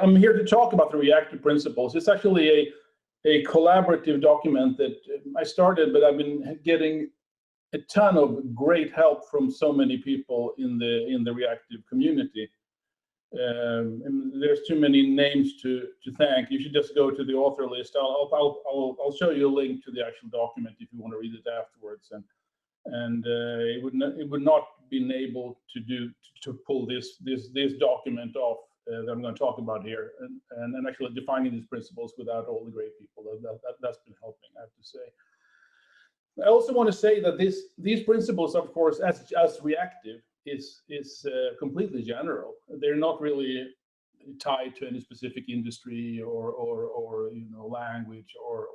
I'm here to talk about the reactive principles. It's actually a collaborative document that I started, but I've been getting a ton of great help from so many people in the reactive community. And there's too many names to thank. You should just go to the author list. I'll show you a link to the actual document if you want to read it afterwards. And it would not been able to pull this document off that I'm going to talk about here, and actually defining these principles without all the great people. That's been helping, I have to say. I also want to say that these principles, of course, as reactive, is completely general. They're not really tied to any specific industry or language or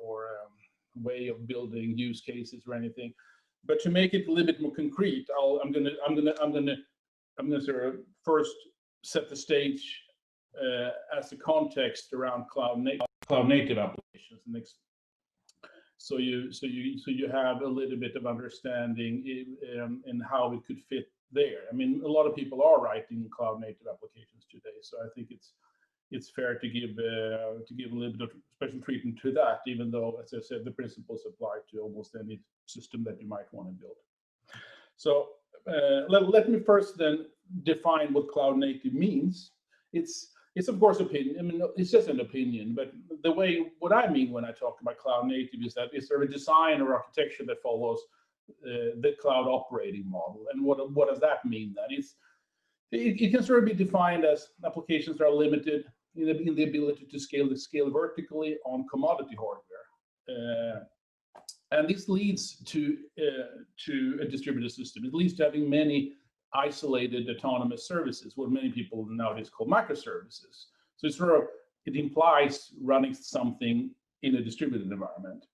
way of building use cases or anything. But to make it a little bit more concrete, I'm gonna sort of first set the stage as a context around cloud native applications. So you have a little bit of understanding in how it could fit there. I mean, a lot of people are writing cloud native applications today, so I think it's fair to give a little bit of special treatment to that, even though, as I said, the principles apply to almost any system that you might want to build. So let me first then define what cloud native means. It's of course opinion. I mean, it's just an opinion, but what I mean when I talk about cloud native is that it's a design or architecture that follows the cloud operating model. And what does that mean then? It can sort of be defined as applications that are limited in the ability to scale vertically on commodity hardware. And this leads to a distributed system. It leads to having many isolated autonomous services, what many people nowadays call microservices. So it implies running something in a distributed environment.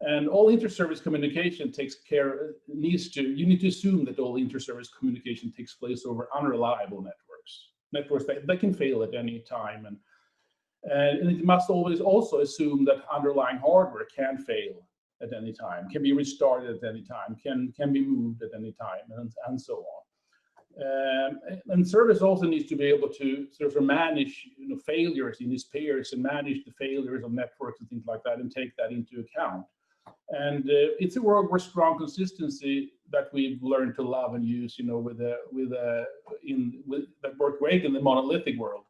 And all inter-service communication you need to assume that all inter-service communication takes place over unreliable networks that can fail at any time. And it must always also assume that underlying hardware can fail at any time, can be restarted at any time, can be moved at any time, and so on. And service also needs to be able to sort of manage failures in its pairs and manage the failures of networks and things like that and take that into account. And it's a world where strong consistency that we've learned to love and use, that worked great in the monolithic world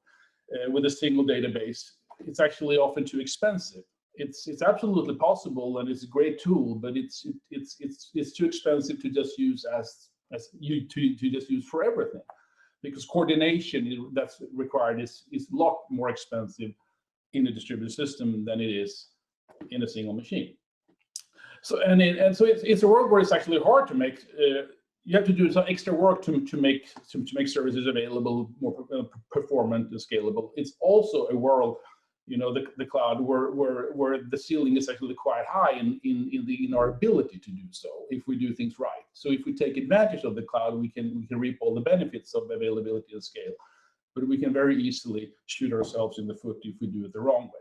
with a single database. It's actually often too expensive. It's absolutely possible and it's a great tool, but it's too expensive to just use to just use for everything, because coordination that's required is a lot more expensive in a distributed system than it is in a single machine. So so it's a world where it's actually hard to make. You have to do some extra work to make services available, more performant and scalable. It's also a world, the cloud where the ceiling is actually quite high in our ability to do so if we do things right. So if we take advantage of the cloud, we can reap all the benefits of availability and scale, but we can very easily shoot ourselves in the foot if we do it the wrong way.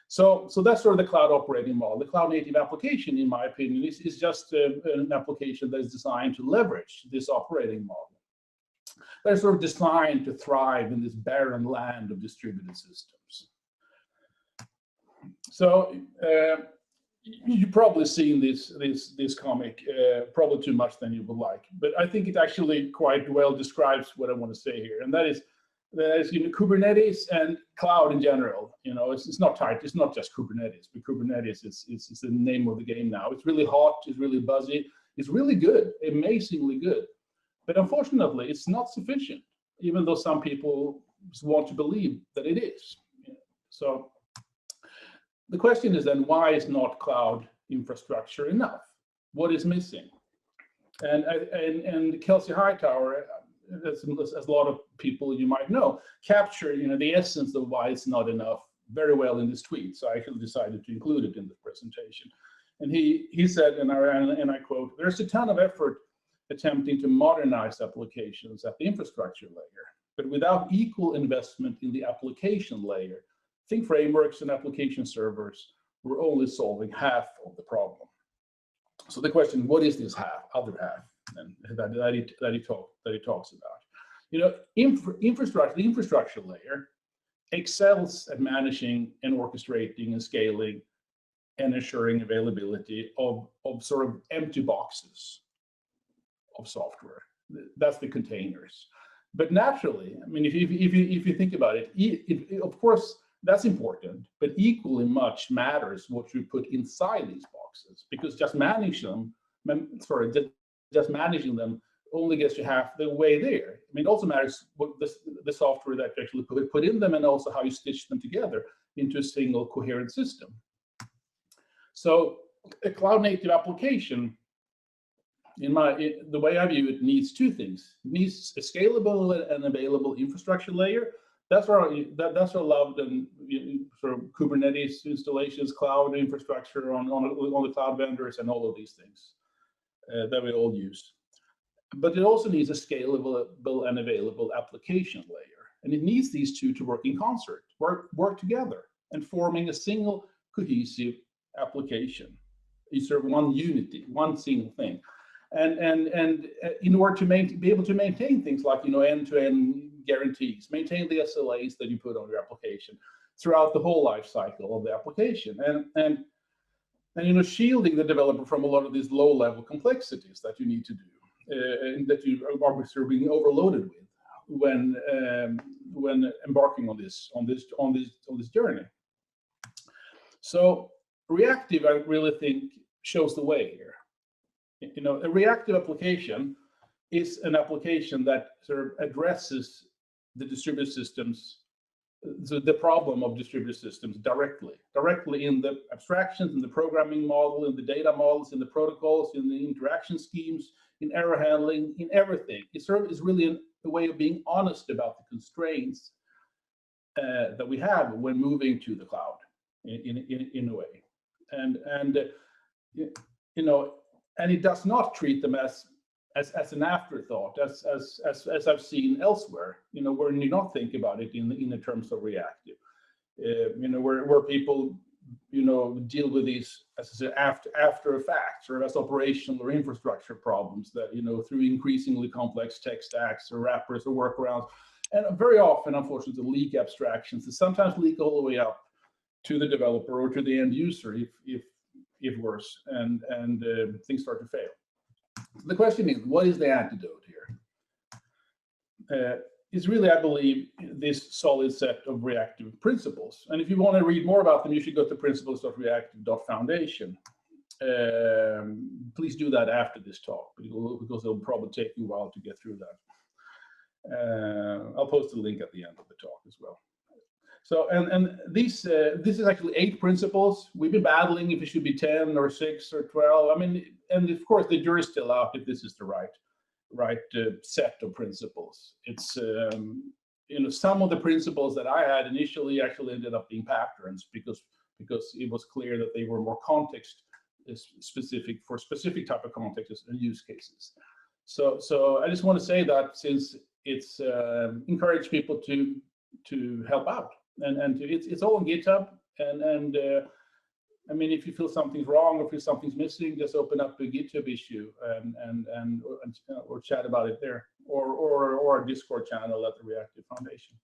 So that's sort of the cloud operating model. The cloud native application, in my opinion, is just an application that is designed to leverage this operating model. They're sort of designed to thrive in this barren land of distributed systems. So you've probably seen this comic probably too much than you would like, but I think it actually quite well describes what I want to say here, and that is Kubernetes and cloud in general. It's not tight. It's not just Kubernetes, but Kubernetes is the name of the game now. It's really hot. It's really buzzy. It's really good, amazingly good, but unfortunately, it's not sufficient, even though some people want to believe that it is. So the question is then, why is not cloud infrastructure enough? What is missing? And Kelsey Hightower, as a lot of people you might know, captured the essence of why it's not enough very well in this tweet. So I actually decided to include it in the presentation. And he said, and I quote, "There's a ton of effort attempting to modernize applications at the infrastructure layer, but without equal investment in the application layer, think frameworks and application servers, we're only solving half of the problem." So the question, what is this other half, and that he talks about? The infrastructure layer excels at managing and orchestrating and scaling and ensuring availability of sort of empty boxes of software. That's the containers. But naturally, I mean, if you think about it, of course, that's important, but equally much matters what you put inside these boxes, because just managing them only gets you half the way there. I mean, it also matters what the software that you actually put in them, and also how you stitch them together into a single coherent system. So a cloud native application, the way I view it, needs two things. It needs a scalable and available infrastructure layer. That's our loved and sort of Kubernetes installations, cloud infrastructure on the cloud vendors, and all of these things that we all use. But it also needs a scalable and available application layer, and it needs these two to work in concert, work together, and forming a single cohesive application. It's sort of one unity, one single thing. And in order to be able to maintain things like end-to-end guarantees, maintain the SLAs that you put on your application throughout the whole life cycle of the application, and shielding the developer from a lot of these low-level complexities that you need to do, and that you are sort of being overloaded with when embarking on this journey. So reactive, I really think, shows the way here. A reactive application is an application that sort of addresses the distributed systems, the problem of distributed systems directly in the abstractions, in the programming model, in the data models, in the protocols, in the interaction schemes, in error handling, in everything. It sort of is really a way of being honest about the constraints that we have when moving to the cloud in a way, and it does not treat them as an afterthought, as I've seen elsewhere, where you not think about it in the terms of reactive, where people, deal with these, as I said, after effects, or as operational or infrastructure problems that, through increasingly complex tech stacks or wrappers or workarounds, and very often, unfortunately, leak abstractions, and sometimes leak all the way up to the developer or to the end user if worse, and things start to fail. The question is, what is the antidote here? It's really, I believe, this solid set of reactive principles. And if you want to read more about them, you should go to principles.reactive.foundation. Please do that after this talk, because it'll probably take you a while to get through that. I'll post a link at the end of the talk as well. So, and this is actually 8 principles. We've been battling if it should be 10 or 6 or 12. I mean, and of course the jury's still out if this is the right set of principles. It's some of the principles that I had initially actually ended up being patterns because it was clear that they were more context specific for specific type of contexts and use cases. So I just want to say that, since it's encourage people to help out. And it's all on GitHub, and I mean, if you feel something's wrong or feel something's missing, just open up a GitHub issue or chat about it there, or a Discord channel at the Reactive Foundation.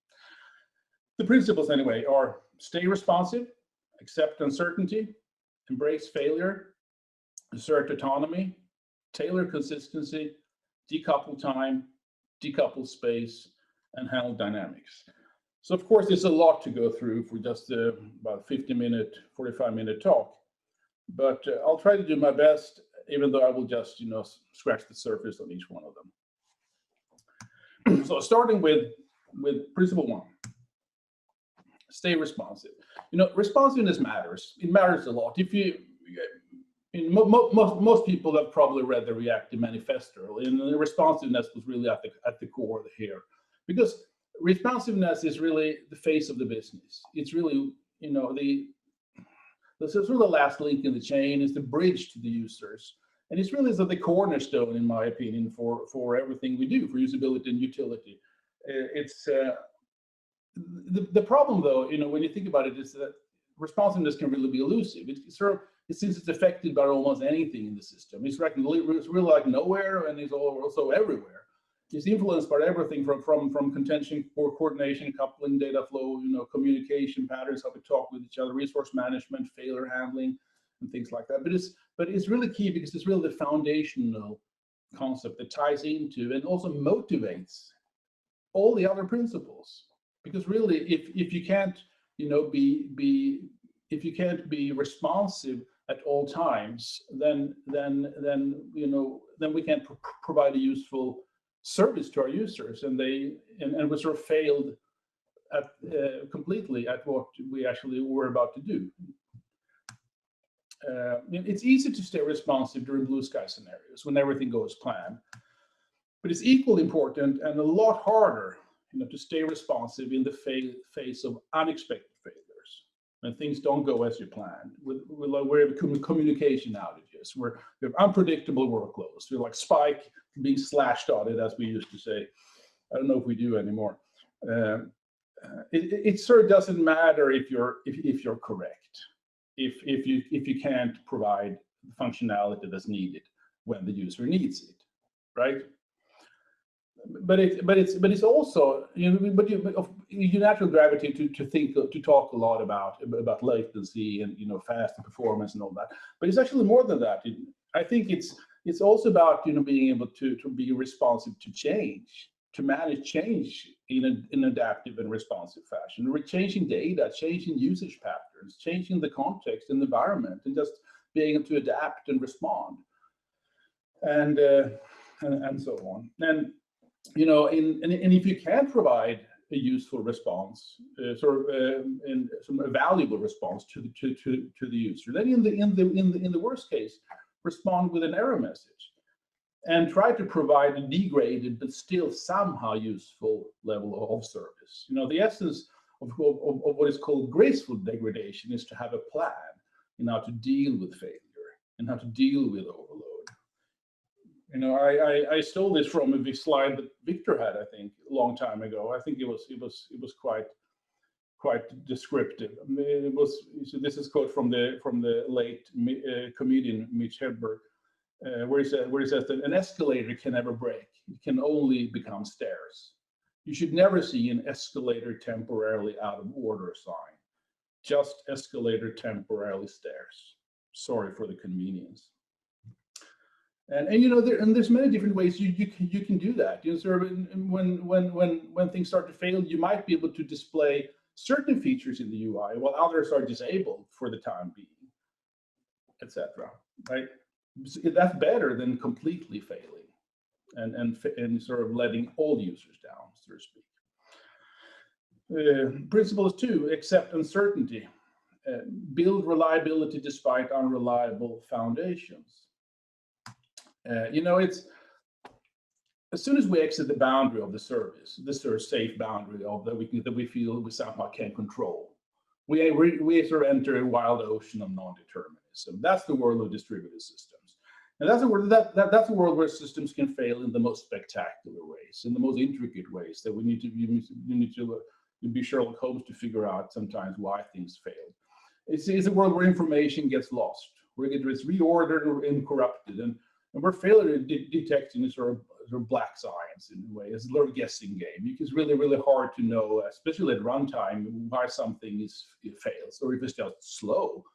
The principles, anyway, are: stay responsive, accept uncertainty, embrace failure, assert autonomy, tailor consistency, decouple time, decouple space, and handle dynamics. So of course, there's a lot to go through for just about 50-minute, 45-minute talk, but I'll try to do my best, even though I will just, scratch the surface on each one of them. So starting with principle 1, stay responsive. Responsiveness matters. It matters a lot. Most people have probably read the Reactive Manifesto, and the responsiveness was really at the core here, because responsiveness is really the face of the business. It's really, this is really the last link in the chain, is the bridge to the users. And it's really the cornerstone, in my opinion, for everything we do, for usability and utility. It's the problem, though, when you think about it, is that responsiveness can really be elusive. Since it's affected by almost anything in the system. It's really like nowhere, and it's also everywhere. is influenced by everything from contention, coordination, coupling, data flow, communication patterns, how we talk with each other, resource management, failure handling, and things like that. But it's really key because it's really the foundational concept that ties into and also motivates all the other principles. Because really, if you can't, if you can't be responsive at all times, then we can't provide a useful service to our users, and we sort of failed at completely at what we actually were about to do. It's easy to stay responsive during blue sky scenarios when everything goes planned, but it's equally important and a lot harder, to stay responsive in the face of unexpected failures, when things don't go as you planned. We have communication outages, we have unpredictable workloads, we're like Spike being slashed on it, as we used to say. I don't know if we do anymore. It sort of doesn't matter if you're correct, if you can't provide the functionality that's needed when the user needs it, right? But it's also, you naturally gravitate to talk a lot about latency and fast and performance and all that. But it's actually more than that. I think it's also about being able to be responsive to change, to manage change in an adaptive and responsive fashion. We're changing data, changing usage patterns, changing the context and environment, and just being able to adapt and respond, and so on. And and if you can provide a useful response, and a valuable response to the user, then in the worst case, respond with an error message, and try to provide a degraded but still somehow useful level of service. The essence of what is called graceful degradation is to have a plan in how to deal with failure and how to deal with overload. I stole this from a slide that Victor had, I think, a long time ago. I think it was quite descriptive. So this is a quote from the late comedian Mitch Hedberg, where he says that an escalator can never break; it can only become stairs. You should never see an escalator temporarily out of order sign, just escalator temporarily stairs. Sorry for the convenience. And there's many different ways you can do that. When things start to fail, you might be able to display certain features in the UI while others are disabled for the time being, etc. Right? That's better than completely failing and sort of letting all users down, so to speak. Principles 2: accept uncertainty, build reliability despite unreliable foundations. It's as soon as we exit the boundary of the service, this sort of safe boundary of that we feel we somehow can't control, we sort of enter a wild ocean of non-determinism. That's the world of distributed systems, and that's a world where systems can fail in the most spectacular ways, in the most intricate ways that we need to be Sherlock Holmes to figure out sometimes why things fail. It's a world where information gets lost, where it's reordered and corrupted, and where failure detection is sort of black science in a way. It's a little guessing game. It's really, really hard to know, especially at runtime, why something fails, or if it's just slow,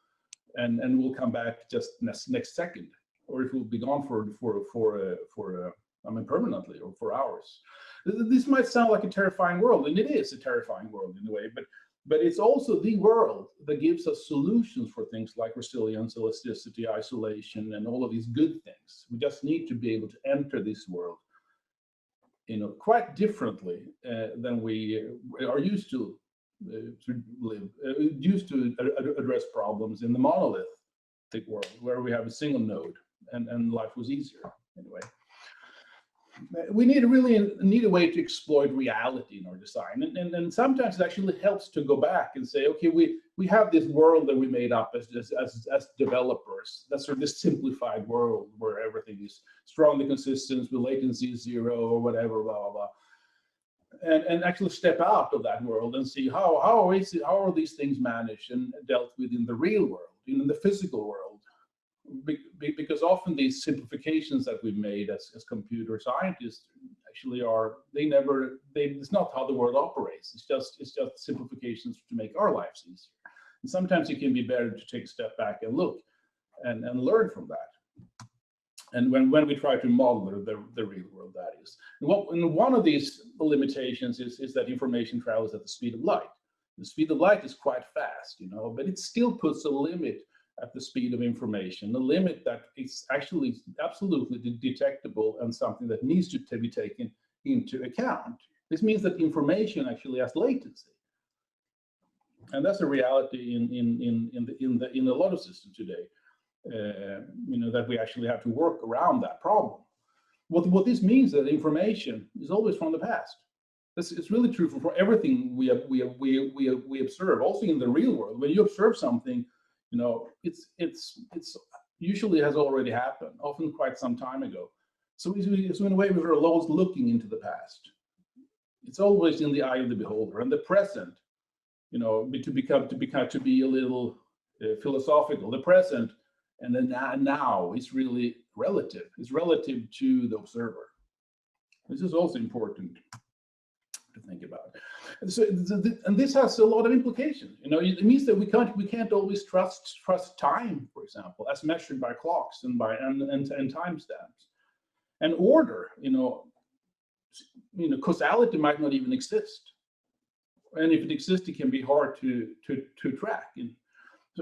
and will come back just next second, or if it will be gone permanently or for hours. This might sound like a terrifying world, and it is a terrifying world in a way, but it's also the world that gives us solutions for things like resilience, elasticity, isolation, and all of these good things. We just need to be able to enter this world, quite differently than we are used to live, used to address problems in the monolithic world, where we have a single node and life was easier anyway. We really need a way to exploit reality in our design, and sometimes it actually helps to go back and say, okay, we have this world that we made up as developers. That's sort of this simplified world where everything is strongly consistent with latency 0 or whatever, blah blah blah, and actually step out of that world and see how are these things managed and dealt with in the real world, in the physical world because often these simplifications that we've made as computer scientists actually it's not how the world operates. It's just simplifications to make our lives easier. And sometimes it can be better to take a step back and look and learn from that. And when we try to model the real world, that is. And one of these limitations is that information travels at the speed of light. The speed of light is quite fast, but it still puts a limit at the speed of information, a limit that is actually absolutely detectable and something that needs to be taken into account. This means that information actually has latency. And that's a reality in a lot of systems today. That we actually have to work around that problem. What this means is that information is always from the past. It's really true for everything we observe, also in the real world. When you observe something, it's usually has already happened, often quite some time ago. So in a way, we're always looking into the past. It's always in the eye of the beholder, and the present, to be a little philosophical. The present and the now is really relative. It's relative to the observer. This is also important to think about. So, and this has a lot of implications. It means that we can't always trust time, for example, as measured by clocks and timestamps. And order, causality might not even exist. And if it exists, it can be hard to track.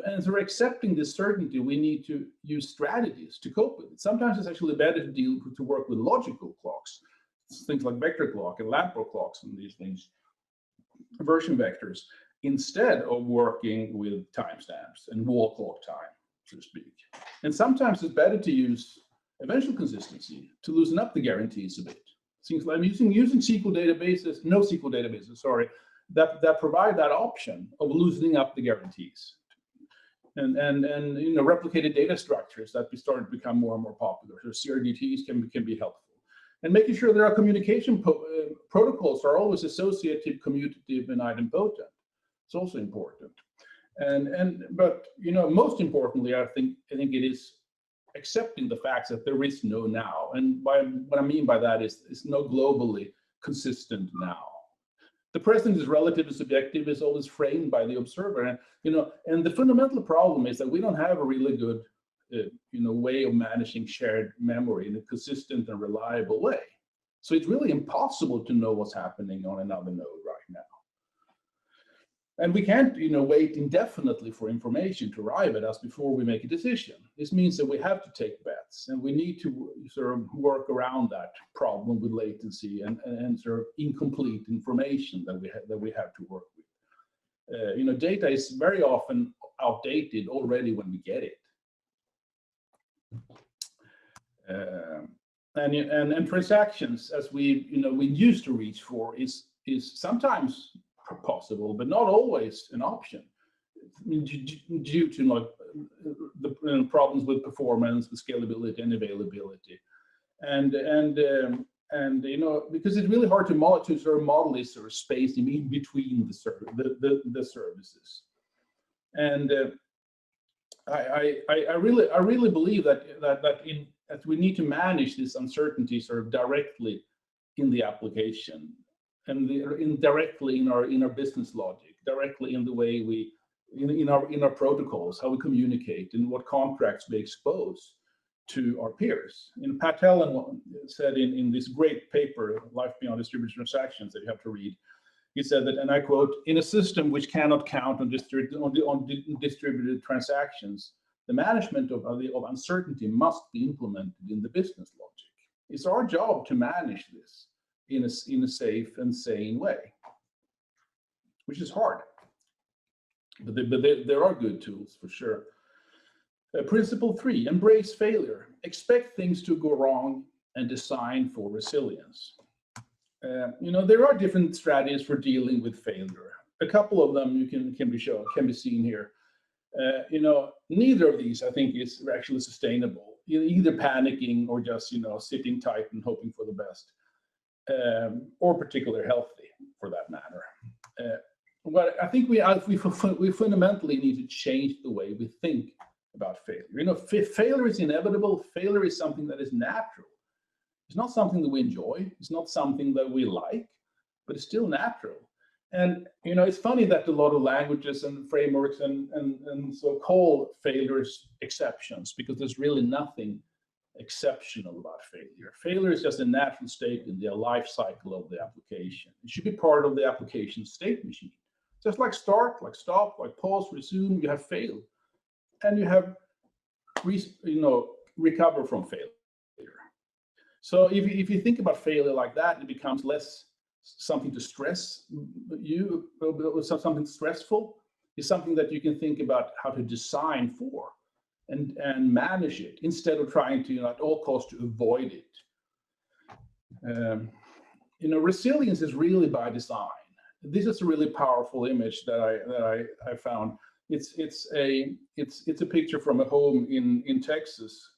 And so accepting this certainty, we need to use strategies to cope with it. Sometimes it's actually better to work with logical clocks, things like vector clock and Lamport clocks and these things, version vectors, instead of working with timestamps and wall clock time, so to speak. And sometimes it's better to use eventual consistency to loosen up the guarantees a bit. Things like using NoSQL databases, that provide that option of loosening up the guarantees. And replicated data structures that started to become more and more popular. So CRDTs can be helpful. And making sure that our communication protocols are always associative, commutative, and idempotent. It's also important. But most importantly, I think it is accepting the facts that there is no now. And what I mean by that is no globally consistent now. The present is relative and subjective, is always framed by the observer. And the fundamental problem is that we don't have a really good way of managing shared memory in a consistent and reliable way. So it's really impossible to know what's happening on another node right now. And we can't, wait indefinitely for information to arrive at us before we make a decision. This means that we have to take bets, and we need to sort of work around that problem with latency and sort of incomplete information that we have to work with. Data is very often outdated already when we get it. And transactions, as we used to reach for, is sometimes possible, but not always an option, due to the problems with performance, with scalability, and availability, and because it's really hard to model this sort of space in between the services, and I really believe that we need to manage this uncertainty sort of directly in the application. And indirectly in our business logic, directly in the way in our protocols, how we communicate, and what contracts we expose to our peers. Pat Helen said in this great paper, Life Beyond Distributed Transactions, that you have to read. He said that, and I quote, "In a system which cannot count on distributed transactions, the management of uncertainty must be implemented in the business logic." It's our job to manage this in a safe and sane way, which is hard, but there are good tools for sure. Principle 3: embrace failure. Expect things to go wrong and design for resilience. There are different strategies for dealing with failure. A couple of them can be seen here. Neither of these, I think, is actually sustainable. Either panicking or just sitting tight and hoping for the best. Or particularly healthy, for that matter. But I think we fundamentally need to change the way we think about failure. You know, failure is inevitable. Failure is something that is natural. It's not something that we enjoy. It's not something that we like, but it's still natural. And you know, it's funny that a lot of languages and frameworks and so call failures exceptions, because there's really nothing exceptional about failure. Failure is just a natural state in the life cycle of the application. It should be part of the application state machine. Just like start, like stop, like pause, resume, you have failed. And you have, recover from failure. So if you think about failure like that, it becomes less something to stress you, something stressful. It's something that you can think about how to design for and manage it, instead of trying to, at all costs, to avoid it. Resilience is really by design. This is a really powerful image that I found. It's a picture from a home in Texas,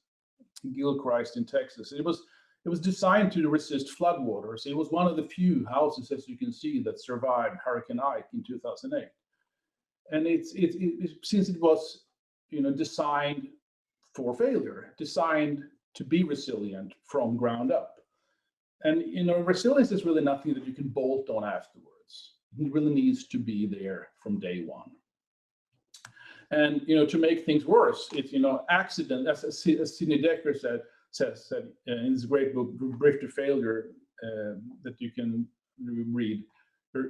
Gilchrist in Texas. It was designed to resist floodwaters. It was one of the few houses, as you can see, that survived Hurricane Ike in 2008. And since it was, designed for failure, designed to be resilient from ground up. And resilience is really nothing that you can bolt on afterwards. It really needs to be there from day one. And to make things worse, it's accident, as SIDNEY DEKKER said in his great book Brief to Failure, that you can read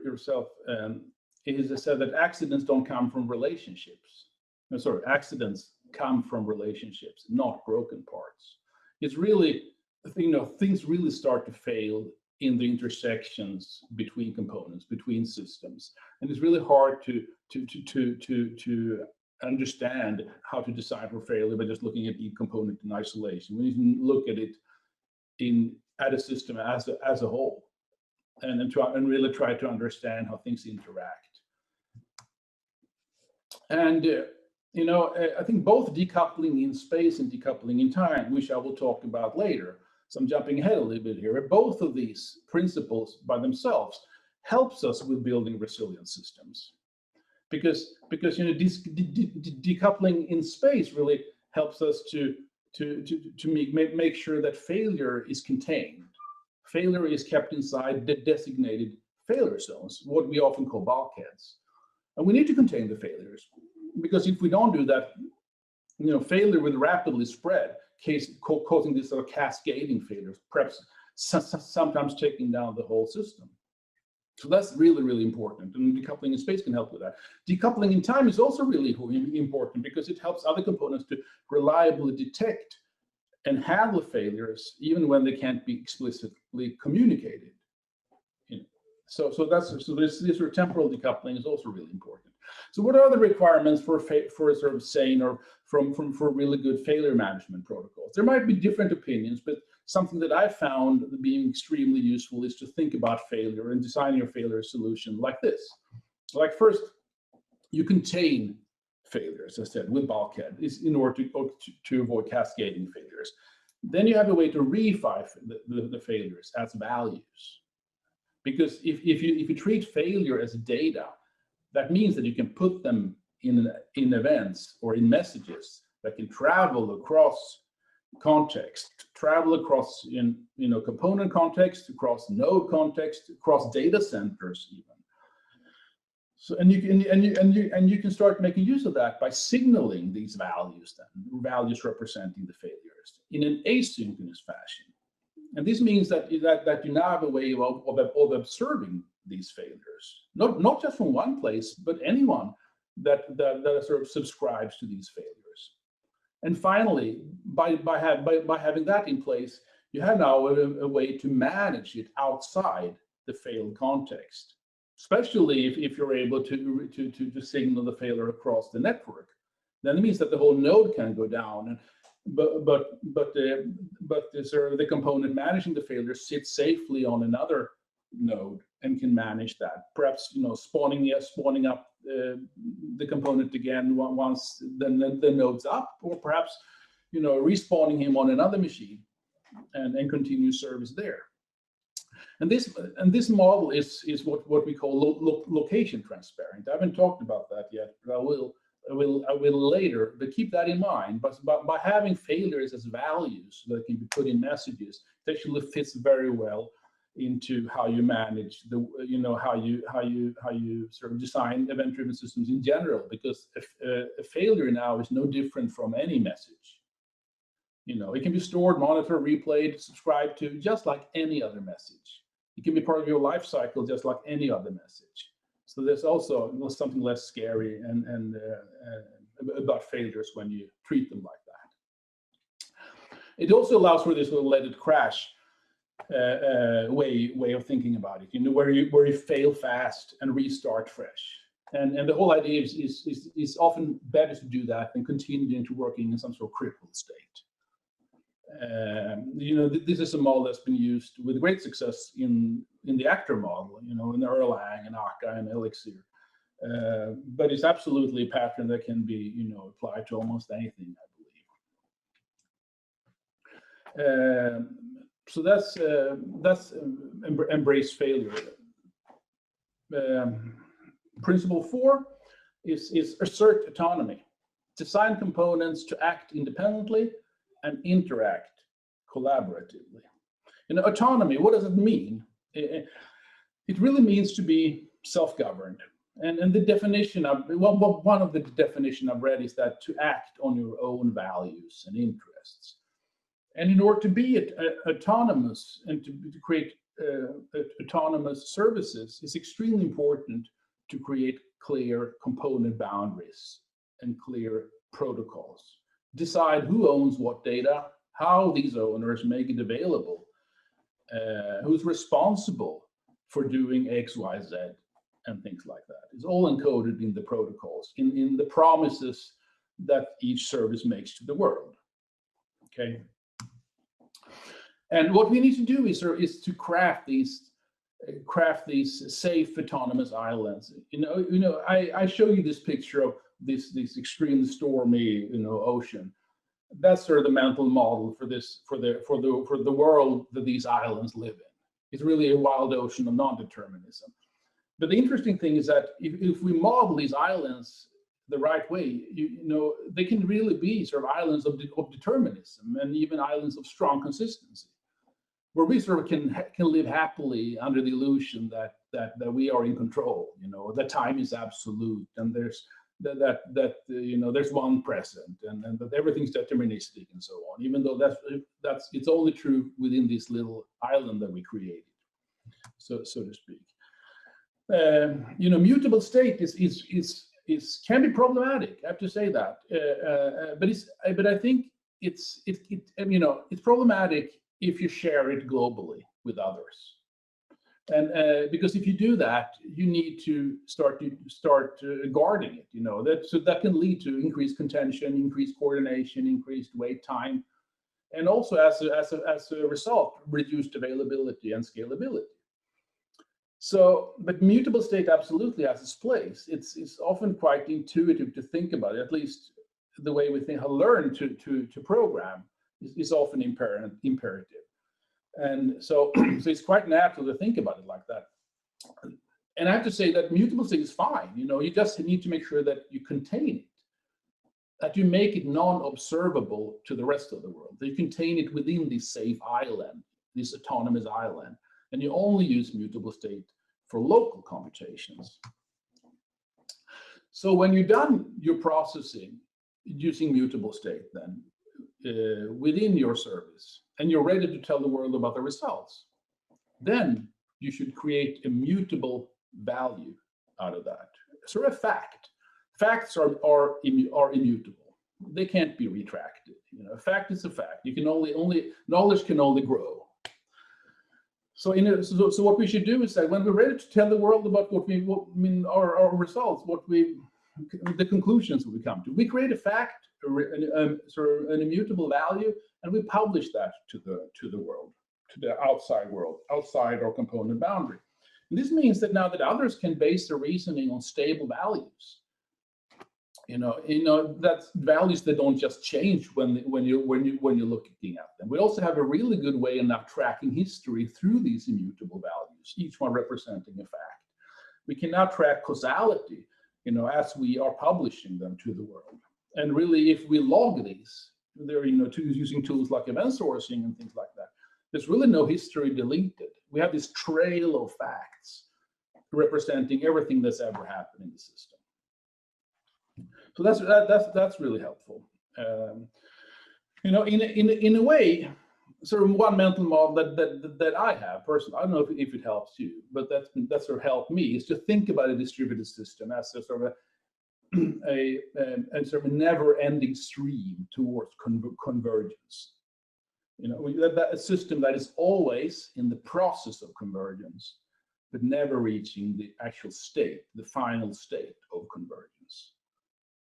yourself. He said that accidents don't come from relationships. No, sorry, accidents come from relationships, not broken parts. It's really, things really start to fail in the intersections between components, between systems, and it's really hard to understand how to design for failure by just looking at each component in isolation. We need to look at it at a system as a whole, and really try to understand how things interact. And I think both decoupling in space and decoupling in time, which I will talk about later, so I'm jumping ahead a little bit here, both of these principles by themselves helps us with building resilient systems. Because decoupling in space really helps us to make sure that failure is contained. Failure is kept inside the designated failure zones, what we often call bulkheads. And we need to contain the failures, because if we don't do that, failure will rapidly spread, causing this sort of cascading failures, perhaps sometimes taking down the whole system. So that's really, really important, and decoupling in space can help with that. Decoupling in time is also really important, because it helps other components to reliably detect and handle failures, even when they can't be explicitly communicated. So this sort of temporal decoupling is also really important. So what are the requirements for sort of sane or for really good failure management protocols? There might be different opinions, but something that I found being extremely useful is to think about failure and design your failure solution like this. Like, first, you contain failures, as I said, with bulkhead, is in order to avoid cascading failures. Then you have a way to reify the failures as values. Because if you treat failure as data, that means that you can put them in events or in messages that can travel across context, travel across component context, across node context, across data centers even. So and you can start making use of that by signaling these values, values representing the failures in an asynchronous fashion. And this means that you now have a way of observing these failures, not just from one place, but anyone that sort of subscribes to these failures. And finally, by having that in place, you have now a way to manage it outside the failed context, especially if you're able to signal the failure across the network. Then it means that the whole node can go down, but the component managing the failure sits safely on another node and can manage that. Perhaps spawning up the component again once the node's up, or perhaps respawning him on another machine and continue service there. And this model is what we call location transparent. I haven't talked about that yet, but I will will later, but keep that in mind. But by having failures as values that can be put in messages, it actually fits very well into how you manage the, how you sort of design event-driven systems in general, because a failure now is no different from any message. It can be stored, monitored, replayed, subscribed to, just like any other message. It can be part of your life cycle, just like any other message. So there's also something less scary and about failures when you treat them like that. It also allows for this little let it crash way of thinking about it. Where you fail fast and restart fresh. And the whole idea is often better to do that than continue into working in some sort of crippled state. This is a model that's been used with great success in the actor model, in Erlang and Akka and Elixir. But it's absolutely a pattern that can be, applied to almost anything, I believe. So that's embrace failure. Principle 4 is assert autonomy. Design components to act independently and interact collaboratively. Autonomy, what does it mean? It really means to be self-governed. And the definition of, one of the definitions I've read is that to act on your own values and interests. And in order to be autonomous and to create autonomous services, it's extremely important to create clear component boundaries and clear protocols. Decide who owns what data, how these owners make it available, who's responsible for doing X, Y, Z, and things like that. It's all encoded in the protocols, in the promises that each service makes to the world. Okay. And what we need to do is to craft these safe autonomous islands. I show you this picture of this extremely stormy ocean. That's sort of the mental model for the world that these islands live in. It's really a wild ocean of non-determinism. But the interesting thing is that if we model these islands the right way, they can really be sort of islands of determinism, and even islands of strong consistency, where we sort of can live happily under the illusion that we are in control. That time is absolute, and there's there's one present, and that everything's deterministic and so on. Even though it's only true within this little island that we created, so to speak. Mutable state can be problematic. I have to say that, but I think it's problematic if you share it globally with others, and because if you do that, you need to start guarding it. That can lead to increased contention, increased coordination, increased wait time, and also as a result, reduced availability and scalability. So, but mutable state absolutely has its place. It's often quite intuitive to think about it. At least the way we learn to program is often imperative. And so, it's quite natural to think about it like that. And I have to say that mutable state is fine. You just need to make sure that you contain it, that you make it non-observable to the rest of the world, that you contain it within this safe island, this autonomous island, and you only use mutable state for local computations. So when you're done your processing using mutable state, then within your service, and you're ready to tell the world about the results, then you should create a mutable value out of that. Sort of fact. Facts are immutable. They can't be retracted. A fact is a fact. You can knowledge can only grow. So so what we should do is that when we're ready to tell the world about our results, the conclusions we come to, we create a fact, sort of an immutable value, and we publish that to the world, to the outside world, outside our component boundary. And this means that now that others can base their reasoning on stable values. That's values that don't just change when you're looking at them. We also have a really good way of now tracking history through these immutable values, each one representing a fact. We can now track causality you know, as we are publishing them to the world. And really, if we log these, they're, you know, using tools like event sourcing and things like that, there's really no history deleted. We have this trail of facts representing everything that's ever happened in the system. So that's really helpful. You know, in a way, sort of one mental model that I have personally, I don't know if it helps you, but that's sort of helped me, is to think about a distributed system as a sort of a sort of a never-ending stream towards convergence. You know, that a system that is always in the process of convergence, but never reaching the actual state, the final state of convergence.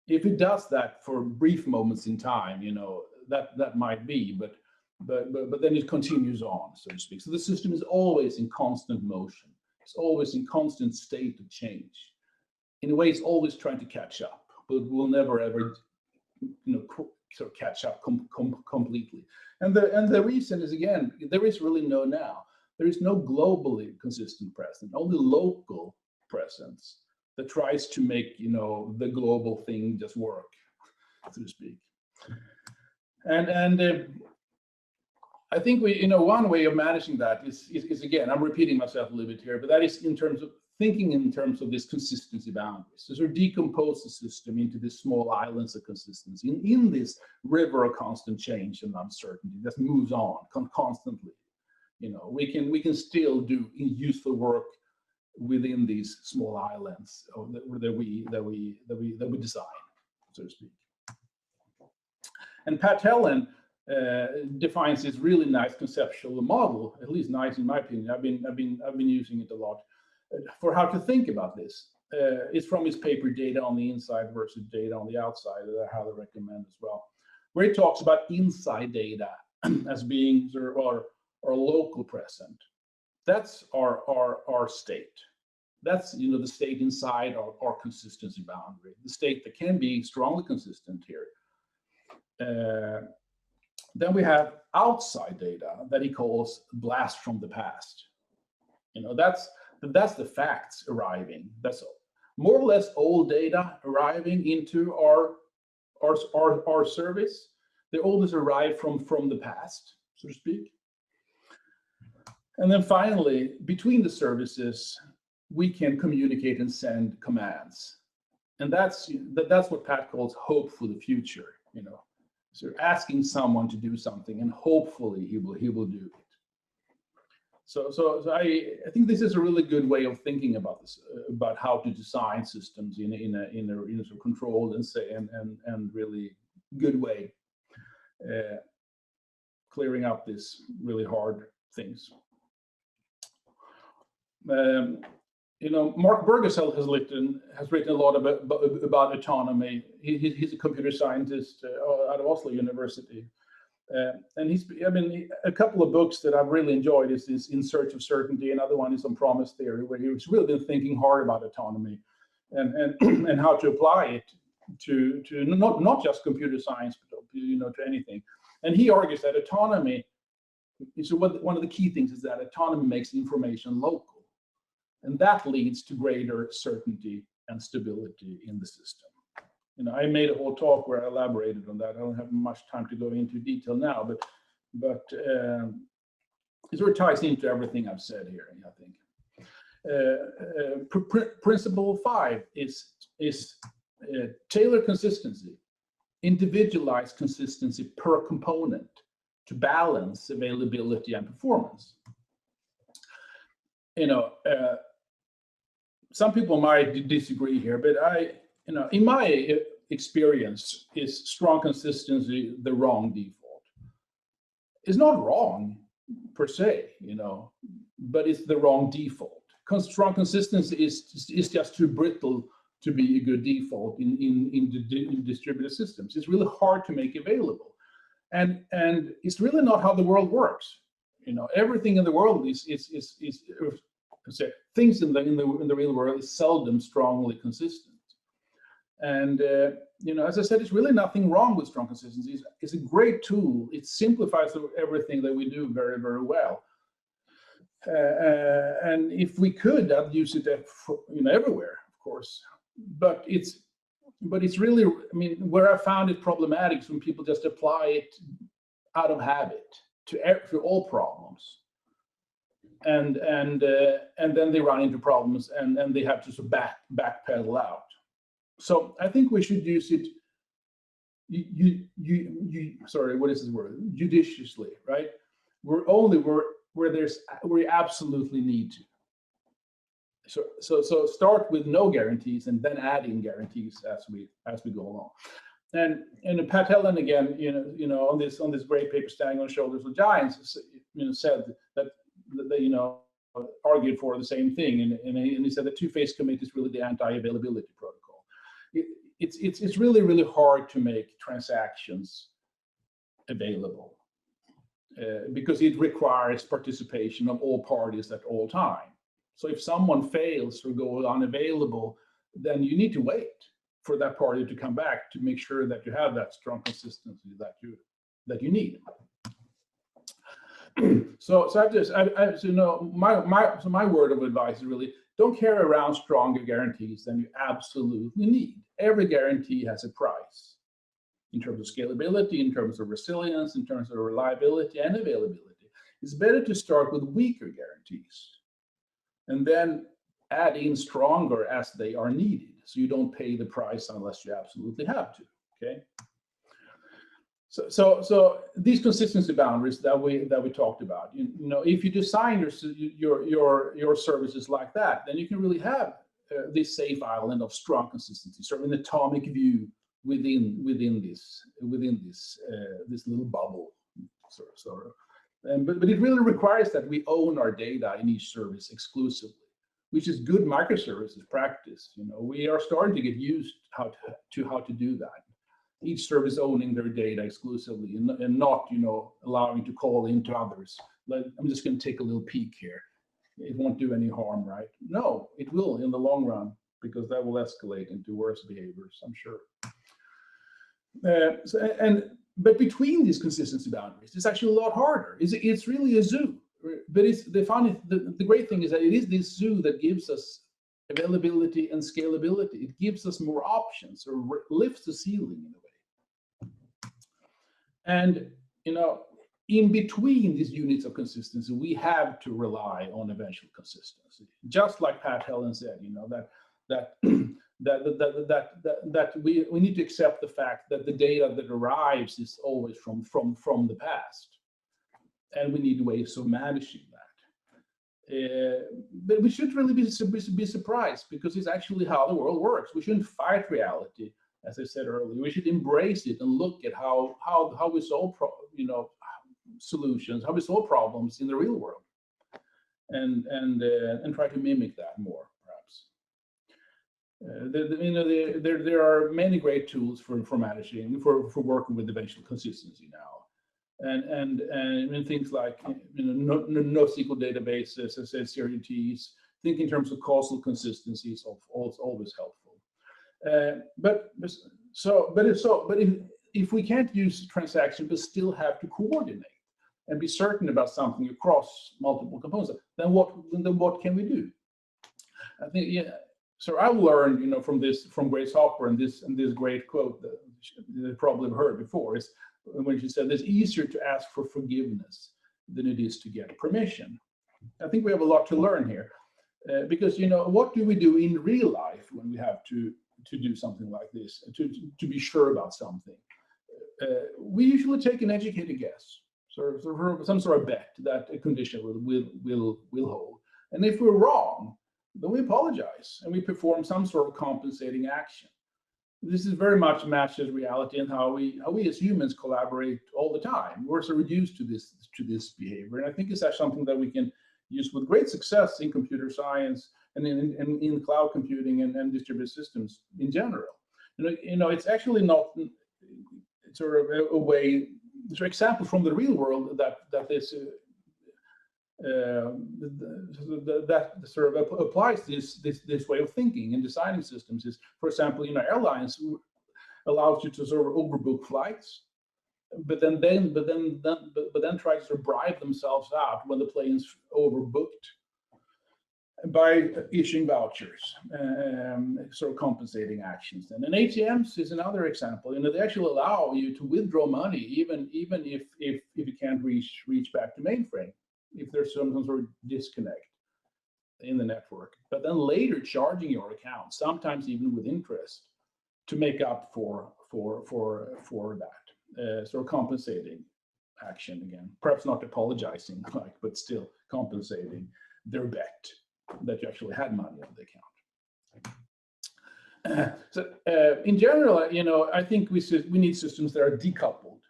If it does that for brief moments in time, you know, that might be, but then it continues on, so to speak. So the system is always in constant motion. It's always in constant state of change. In a way, it's always trying to catch up, but will never ever, you know, sort of catch up completely. And the reason is, again, there is really no now. There is no globally consistent presence, only local presence that tries to make, you know, the global thing just work, so to speak. And I think we, you know, one way of managing that is again, I'm repeating myself a little bit here, but that is in terms of thinking in terms of this consistency boundaries. So sort of decompose the system into these small islands of consistency in this river of constant change and uncertainty that moves on constantly. You know, we can still do useful work within these small islands that we design, so to speak. And Pat Helen defines this really nice conceptual model, at least nice in my opinion. I've been using it a lot for how to think about this. It's from his paper Data on the Inside versus Data on the Outside that I highly recommend as well, where he talks about inside data as being sort of our local present. That's our state. That's, you know, the state inside our consistency boundary, the state that can be strongly consistent here. Then we have outside data that he calls blast from the past. You know, that's the facts arriving. That's more or less old data arriving into our service. They always arrive from the past, so to speak. And then finally, between the services, we can communicate and send commands. And that's what Pat calls hope for the future, you know. So asking someone to do something and hopefully he will do it. So I think this is a really good way of thinking about this, about how to design systems in a sort of controlled and really good way, clearing up these really hard things. You know, Mark Burgesell has written a lot about autonomy. He's a computer scientist out of Oslo University, and a couple of books that I've really enjoyed is In Search of Certainty. Another one is on Promise Theory, where he's really been thinking hard about autonomy and how to apply it to not just computer science, but, you know, to anything. And he argues that autonomy. So one of the key things is that autonomy makes information local. And that leads to greater certainty and stability in the system. You know, I made a whole talk where I elaborated on that. I don't have much time to go into detail now, but it sort of ties into everything I've said here, I think. Principle 5 is tailor consistency, individualize consistency per component to balance availability and performance. You know, some people might disagree here, but you know, in my experience, is strong consistency the wrong default? It's not wrong per se, you know, but it's the wrong default. Strong consistency is just too brittle to be a good default in distributed systems. It's really hard to make available, and it's really not how the world works. You know, everything in the world is things in the real world is seldom strongly consistent. And you know, as I said, it's really nothing wrong with strong consistency. It's a great tool. It simplifies everything that we do very, very well. And if we could, I'd use it, you know, everywhere, of course. but it's really, I mean, where I found it problematic is when people just apply it out of habit to all problems, and then they run into problems, and they have to sort of backpedal out. So I think we should use it. Sorry, what is this word? Judiciously, right? We're only where we absolutely need to. So start with no guarantees and then add in guarantees as we go along. And Pat Helen again, on this great paper, Standing on the Shoulders of Giants, said that they argued for the same thing, and he said the two-phase commit is really the anti-availability protocol. It's really hard to make transactions available because it requires participation of all parties at all time. So if someone fails or goes unavailable, then you need to wait for that party to come back to make sure that you have that strong consistency that you need. So my word of advice is really don't carry around stronger guarantees than you absolutely need. Every guarantee has a price in terms of scalability, in terms of resilience, in terms of reliability and availability. It's better to start with weaker guarantees and then add in stronger as they are needed, so you don't pay the price unless you absolutely have to. Okay. So these consistency boundaries that we talked about, if you design your services like that, then you can really have this safe island of strong consistency, sort of an atomic view within this little bubble, sort of. But it really requires that we own our data in each service exclusively, which is good microservices practice. We are starting to get used how to do that. Each service owning their data exclusively and not, allowing to call into others. Like, I'm just going to take a little peek here. It won't do any harm, right? No, it will in the long run, because that will escalate into worse behaviors, I'm sure. But between these consistency boundaries, it's actually a lot harder. It's really a zoo. But the great thing is that it is this zoo that gives us availability and scalability. It gives us more options, or lifts the ceiling in a way. And in between these units of consistency, we have to rely on eventual consistency. Just like Pat Helen said, that we need to accept the fact that the data that arrives is always from the past, and we need ways of managing that. But we shouldn't really be surprised, because it's actually how the world works. We shouldn't fight reality, as I said earlier. We should embrace it and look at how we solve solutions, how we solve problems in the real world, and try to mimic that more, perhaps. There are many great tools for managing, for working with eventual consistency now, and things like NoSQL databases, as SRTs. Think in terms of causal consistency is always helpful. But if we can't use transactions but still have to coordinate and be certain about something across multiple components, then what can we do? I think so I learned from Grace Hopper, and this great quote that you probably have heard before, is when she said it's easier to ask for forgiveness than it is to get permission. I think we have a lot to learn here, because what do we do in real life when we have to do something like this, to be sure about something? We usually take an educated guess, some sort of bet that a condition will hold. And if we're wrong, then we apologize and we perform some sort of compensating action. This is very much matches reality and how we as humans collaborate all the time. We're so reduced to this behavior, and I think it's actually something that we can use with great success in computer science and in cloud computing and distributed systems in general. It's actually not sort of a way. There's an example from the real world that sort of applies this way of thinking and designing systems. Is, for example, airlines allows you to sort of overbook flights, but then try to sort of bribe themselves out when the plane's overbooked. by issuing vouchers, sort of compensating actions. And ATMs is another example. They actually allow you to withdraw money even if you can't reach back to mainframe, if there's some sort of disconnect in the network. But then later charging your account, sometimes even with interest, to make up for that. Sort of compensating action again. Perhaps not apologizing, but still compensating their bet that you actually had money on the account. In general, I think we need systems that are decoupled.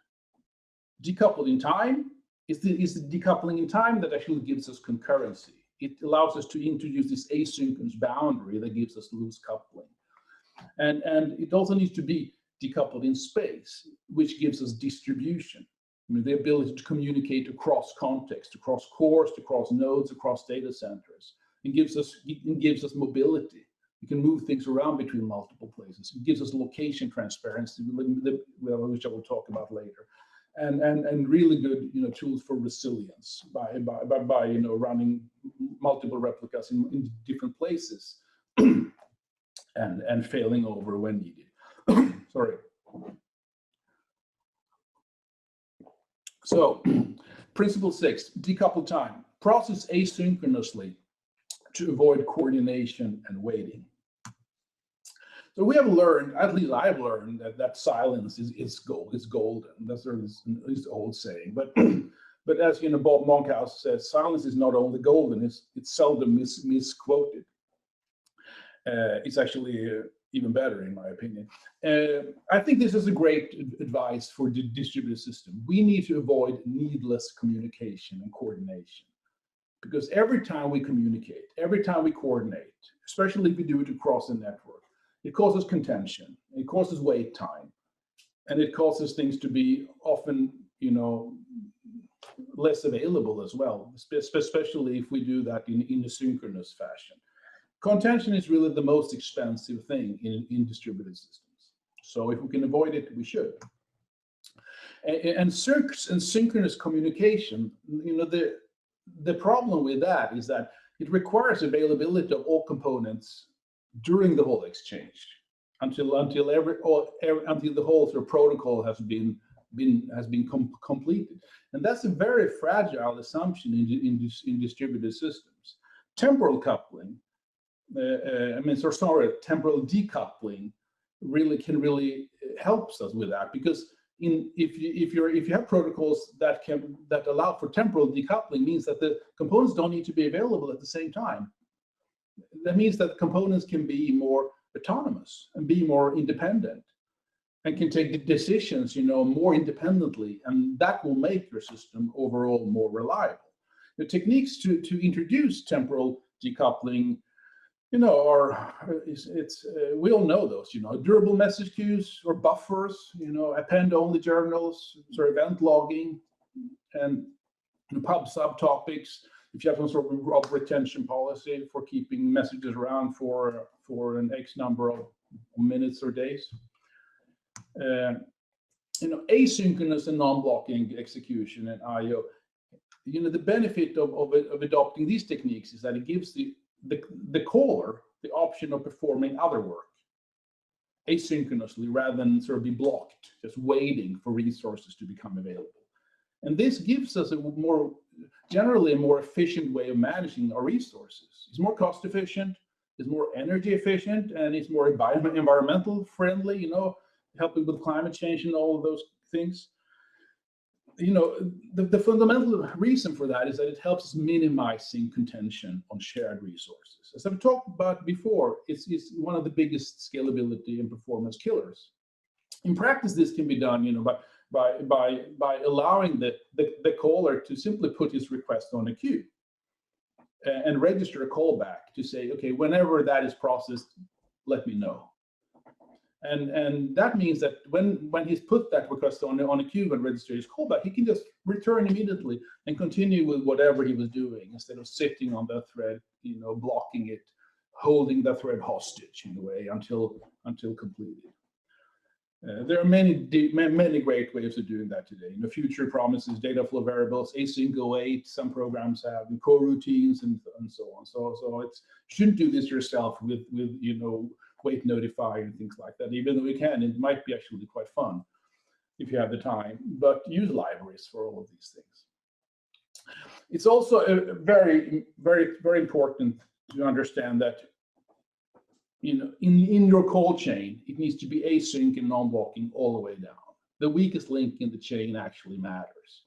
Decoupled in time is the decoupling in time that actually gives us concurrency. It allows us to introduce this asynchronous boundary that gives us loose coupling. And it also needs to be decoupled in space, which gives us distribution. The ability to communicate across context, across cores, across nodes, across data centers. It gives us mobility. You can move things around between multiple places. It gives us location transparency, which I will talk about later, and really good tools for resilience by running multiple replicas in different places and failing over when needed. Sorry. So, principle 6: decouple time. Process asynchronously to avoid coordination and waiting. So we have learned, at least I've learned, that silence is golden. That's sort of this old saying. But as Bob Monkhouse says, silence is not only golden; it's seldom misquoted. It's actually even better, in my opinion. I think this is a great advice for the distributed system. We need to avoid needless communication and coordination. Because every time we communicate, every time we coordinate, especially if we do it across the network, it causes contention, it causes wait time, and it causes things to be often, less available as well, especially if we do that in a synchronous fashion. Contention is really the most expensive thing in distributed systems. So if we can avoid it, we should. And synchronous communication, the problem with that is that it requires availability of all components during the whole exchange until the whole sort of protocol has been completed. And that's a very fragile assumption in distributed systems. Temporal coupling, temporal decoupling really helps us with that, because if you have protocols that allow for temporal decoupling, means that the components don't need to be available at the same time. That means that components can be more autonomous and be more independent and can take decisions, more independently, and that will make your system overall more reliable. The techniques to introduce temporal decoupling, we all know those, durable message queues or buffers, append-only journals, event logging, and pub subtopics. If you have some sort of retention policy for keeping messages around for an X number of minutes or days. Asynchronous and non-blocking execution and I/O. The benefit of adopting these techniques is that it gives the caller the option of performing other work asynchronously rather than be blocked, just waiting for resources to become available. And this gives us generally a more efficient way of managing our resources. It's more cost efficient, it's more energy efficient, and it's more environmental friendly, helping with climate change and all of those things. The fundamental reason for that is that it helps us minimizing contention on shared resources. As I've talked about before, it's one of the biggest scalability and performance killers. In practice, this can be done, by allowing the caller to simply put his request on a queue and register a callback to say, okay, whenever that is processed, let me know. And that means that when he's put that request on a queue and register his callback, he can just return immediately and continue with whatever he was doing instead of sitting on that thread, blocking it, holding that thread hostage in a way until completed. There are many great ways of doing that today. Future promises, data flow variables, async 08, some programs have coroutines and so on. So it shouldn't do this yourself with wait notify and things like that. Even though you can, it might be actually quite fun if you have the time. But use libraries for all of these things. It's also very important to understand that in your call chain, it needs to be async and non-blocking all the way down. The weakest link in the chain actually matters.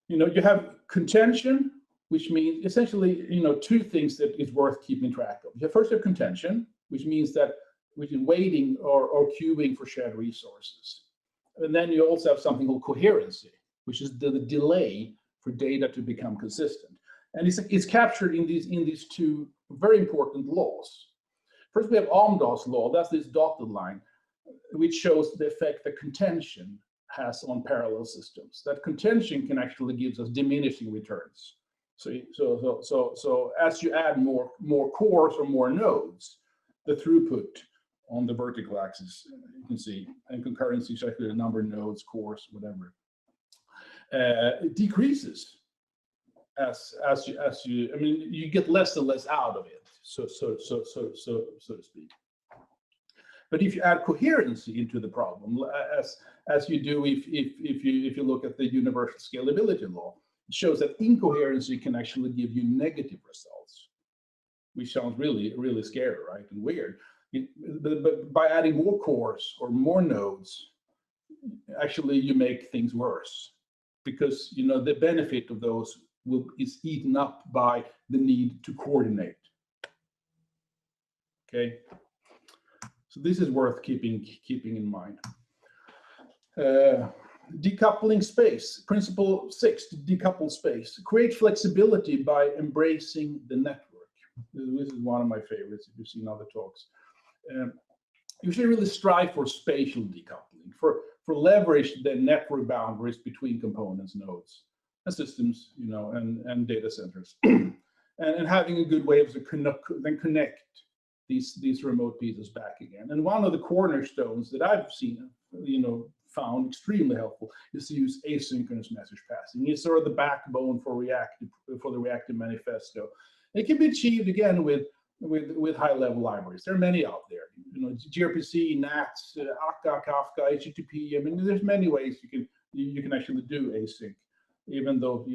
You have contention, which means essentially, two things that is worth keeping track of. You first have contention, which means that which is waiting or queuing for shared resources. And then you also have something called coherency, which is the delay for data to become consistent. And it's captured in these two very important laws. First, we have Amdahl's law. That's this dotted line, which shows the effect that contention has on parallel systems. That contention can actually give us diminishing returns. So as you add more cores or more nodes, the throughput on the vertical axis, you can see, and concurrency is actually the number of nodes, cores, whatever, it decreases as you get less and less out of it. So to speak. But if you add coherency into the problem, as you do if you look at the universal scalability law, it shows that incoherency can actually give you negative results, which sounds really scary, right, and weird. But by adding more cores or more nodes, actually you make things worse, because the benefit of those is eaten up by the need to coordinate. Okay, so this is worth keeping in mind. Decoupling space. Principle 6, decouple space. Create flexibility by embracing the network. This is one of my favorites if you've seen other talks. You should really strive for spatial decoupling, for leverage the network boundaries between components, nodes, and systems, and data centers, and having a good way of connect these remote pieces back again. And one of the cornerstones that I've seen, found extremely helpful is to use asynchronous message passing. It's sort of the backbone for the Reactive Manifesto. It can be achieved again with high-level libraries. There are many out there. gRPC, NATS, Akka, Kafka, HTTP. There's many ways you can actually do async, even though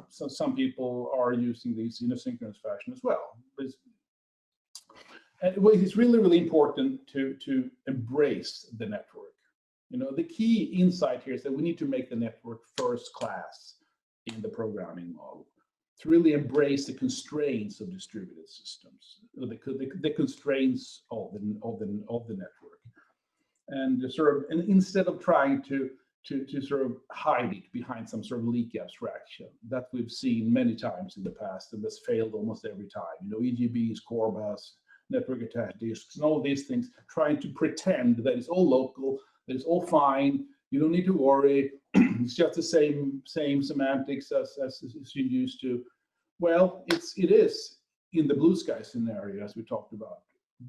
some people are using these in a synchronous fashion as well. And it's really important to embrace the network. The key insight here is that we need to make the network first class in the programming model, to really embrace the constraints of distributed systems, the constraints of the network, and instead of trying to sort of hide it behind some sort of leaky abstraction that we've seen many times in the past and that's failed almost every time. EGBs, core bus, network attached disks, and all these things, trying to pretend that it's all local, that it's all fine, you don't need to worry, it's just the same semantics as you used to. Well, it is in the blue sky scenario, as we talked about.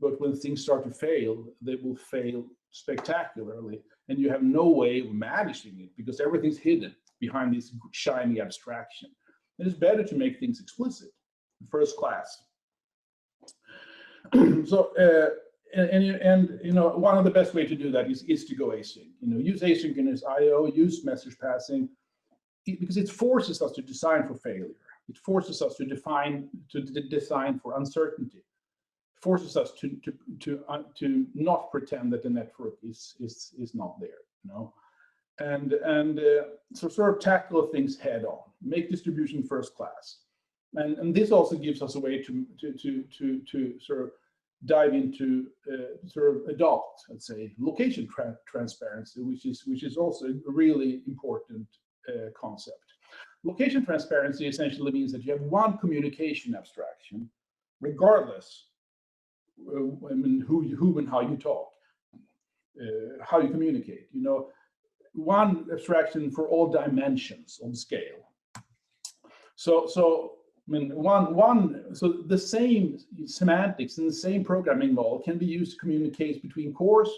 But when things start to fail, they will fail spectacularly, and you have no way of managing it because everything's hidden behind this shiny abstraction. It is better to make things explicit, first class. So, one of the best way to do that is to go async. Use asynchronous I/O, use message passing, because it forces us to design for failure. It forces us to design for uncertainty. It forces us to not pretend that the network is not there. So sort of tackle things head on. Make distribution first class. And this also gives us a way to sort of dive into adopt, let's say, location transparency, which is also a really important concept. Location transparency essentially means that you have one communication abstraction, regardless who and how you talk, how you communicate. One abstraction for all dimensions on scale. So the same semantics and the same programming model can be used to communicate between cores,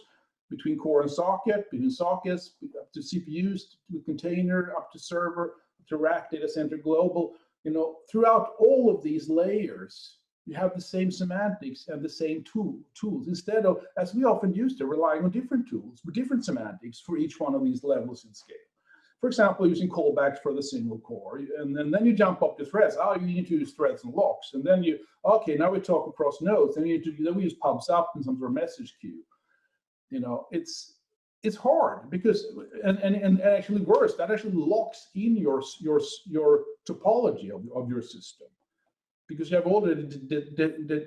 between core and socket, between sockets, up to CPUs, to container, up to server, to rack, data center, global. Throughout all of these layers, you have the same semantics and the same tools, instead of, as we often used to, relying on different tools with different semantics for each one of these levels in scale. For example, using callbacks for the single core, and then you jump up to threads. Oh, you need to use threads and locks, and then okay, now we talk across nodes. Then we use pubs up and some sort of message queue. It's hard because and actually worse, that actually locks in your topology of your system, because you have already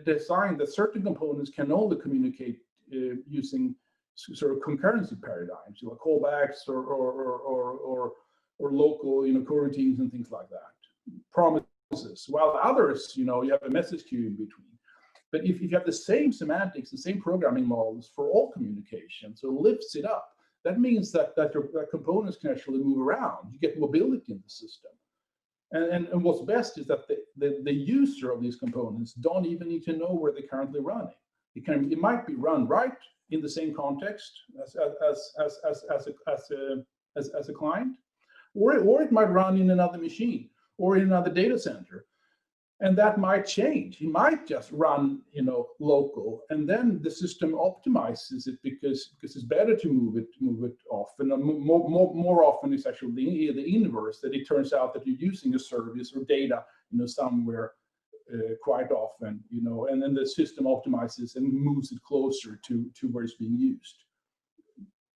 designed that certain components can only communicate using sort of concurrency paradigms, callbacks or local coroutines and things like that, promises, while others you have a message queue in between. But if you have the same semantics, the same programming models for all communication, so it lifts it up, that means that your components can actually move around. You get mobility in the system. And what's best is that the user of these components don't even need to know where they're currently running. It might be run right in the same context as a client, or it might run in another machine or in another data center. And that might change. You might just run, local, and then the system optimizes it because it's better to move it off. And more often, it's actually the inverse, that it turns out that you're using a service or data, somewhere quite often, and then the system optimizes and moves it closer to where it's being used.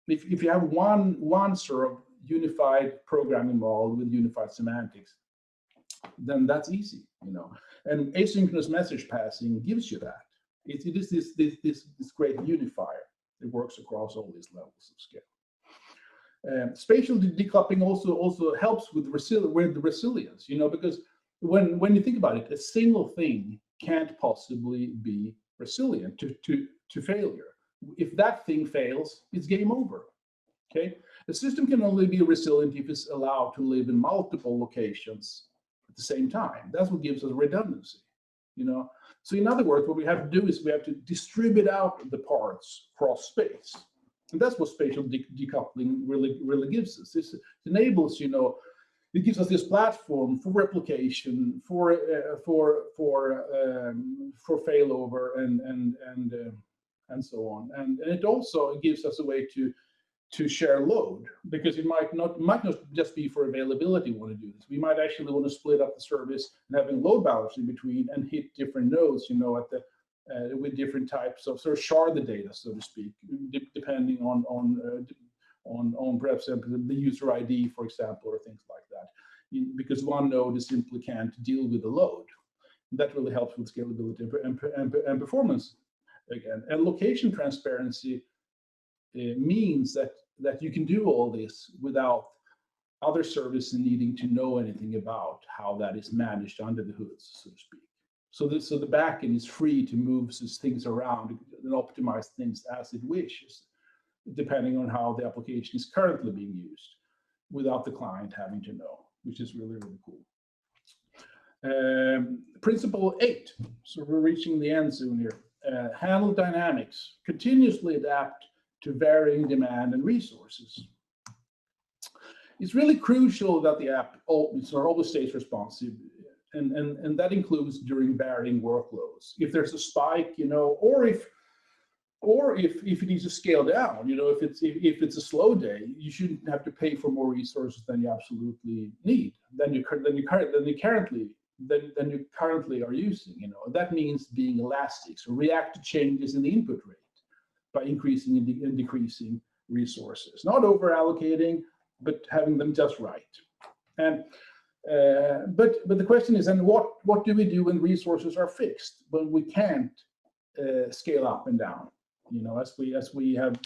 If you have one sort of unified programming model with unified semantics, then that's easy, And asynchronous message passing gives you that. It is this great unifier that works across all these levels of scale. Spatial decoupling also helps with the resilience, because when you think about it, a single thing can't possibly be resilient to failure. If that thing fails, it's game over. Okay, the system can only be resilient if it's allowed to live in multiple locations at the same time. That's what gives us redundancy, So in other words, what we have to do is we have to distribute out the parts across space, and that's what spatial decoupling really gives us. It enables, it gives us this platform for replication, for failover, and so on, and it also gives us a way to share load, because it might not just be for availability we want to do this. We might actually want to split up the service and having load balance in between and hit different nodes, with different types of sort of shard the data, so to speak, depending on perhaps the user ID, for example, or things like that, because one node simply can't deal with the load. That really helps with scalability and performance again. And location transparency means that you can do all this without other services needing to know anything about how that is managed under the hoods, so to speak. So the backend is free to move things around and optimize things as it wishes, depending on how the application is currently being used, without the client having to know, which is really, really cool. Principle 8. So we're reaching the end soon here. Handle dynamics. Continuously adapt to varying demand and resources. It's really crucial that the app always stays responsive, and that includes during varying workloads. If there's a spike, or if it needs to scale down, if it's a slow day, you shouldn't have to pay for more resources than you absolutely need, than you currently are using. That means being elastic, so react to changes in the input rate by increasing and decreasing resources, not over allocating, but having them just right. And but the question is, and what do we do when resources are fixed, when we can't scale up and down? As we have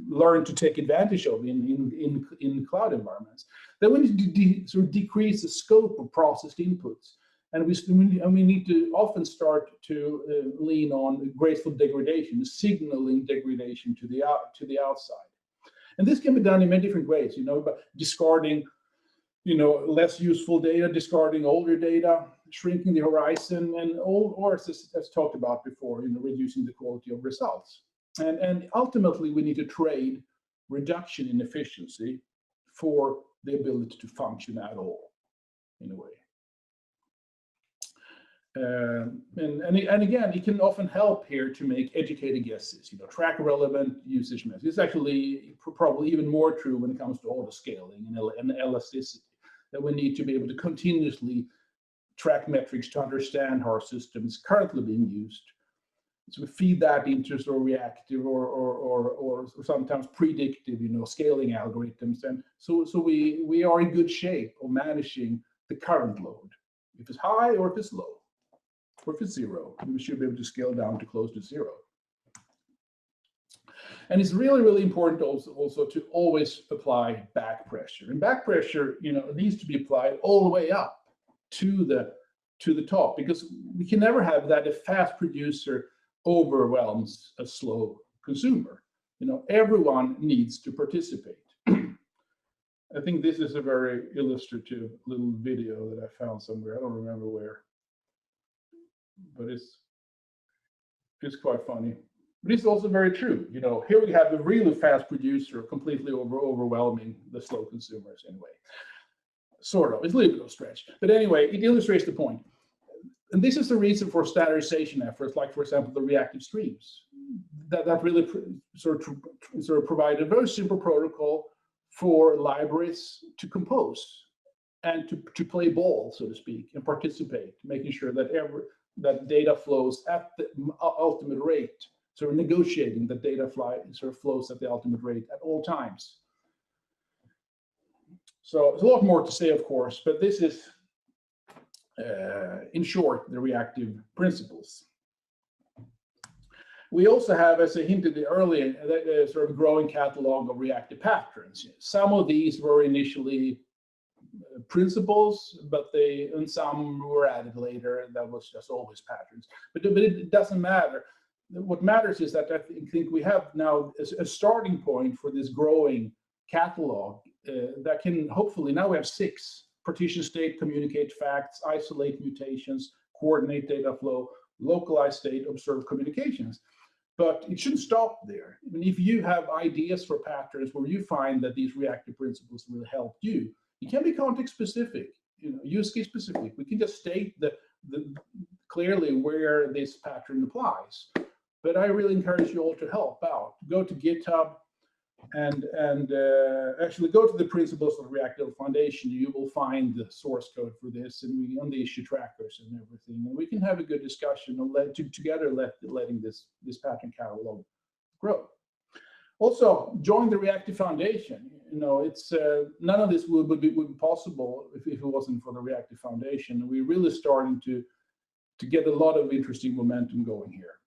learned to take advantage of in cloud environments. Then we need to sort of decrease the scope of processed inputs, and we need to often start to lean on graceful degradation, signaling degradation to the outside. And this can be done in many different ways, by discarding, less useful data, discarding older data, shrinking the horizon, or as talked about before, reducing the quality of results. And ultimately, we need to trade reduction in efficiency for the ability to function at all, in a way. And again, it can often help here to make educated guesses, track relevant usage methods. It's actually probably even more true when it comes to auto-scaling and elasticity, that we need to be able to continuously track metrics to understand how our system is currently being used. So we feed that into sort of reactive or sometimes predictive, scaling algorithms. And so we are in good shape of managing the current load, if it's high or if it's low. Or if it's zero, we should be able to scale down to close to zero. And it's really, really important also to always apply back pressure. And back pressure, needs to be applied all the way up to the top, because we can never have that a fast producer overwhelms a slow consumer. Everyone needs to participate. I think this is a very illustrative little video that I found somewhere. I don't remember where. But it's quite funny. But it's also very true. Here we have a really fast producer completely overwhelming the slow consumers anyway. Sort of. It's a little bit of a stretch. But anyway, it illustrates the point. And this is the reason for standardization efforts, like, for example, the reactive streams. That really sort of provide a very simple protocol for libraries to compose and to play ball, so to speak, and participate, making sure that that data flows at the ultimate rate. So we're negotiating that data flows at the ultimate rate at all times. So there's a lot more to say, of course, but this is, in short, the reactive principles. We also have, as I hinted earlier, a sort of growing catalog of reactive patterns. Some of these were initially principles, and some were added later, and that was just always patterns. But it doesn't matter. What matters is that I think we have now a starting point for this growing catalog that can hopefully, now we have 6: partition state, communicate facts, isolate mutations, coordinate data flow, localize state, observe communications. But it shouldn't stop there. I mean, if you have ideas for patterns where you find that these reactive principles will help you, it can be context specific, use case specific. We can just state clearly where this pattern applies. But I really encourage you all to help out. Go to GitHub and actually go to the principles of Reactive Foundation. You will find the source code for this, and on the issue trackers and everything. And we can have a good discussion and together letting this pattern catalog grow. Also, join the Reactive Foundation. It's none of this would be possible if it wasn't for the Reactive Foundation. We're really starting to get a lot of interesting momentum going here.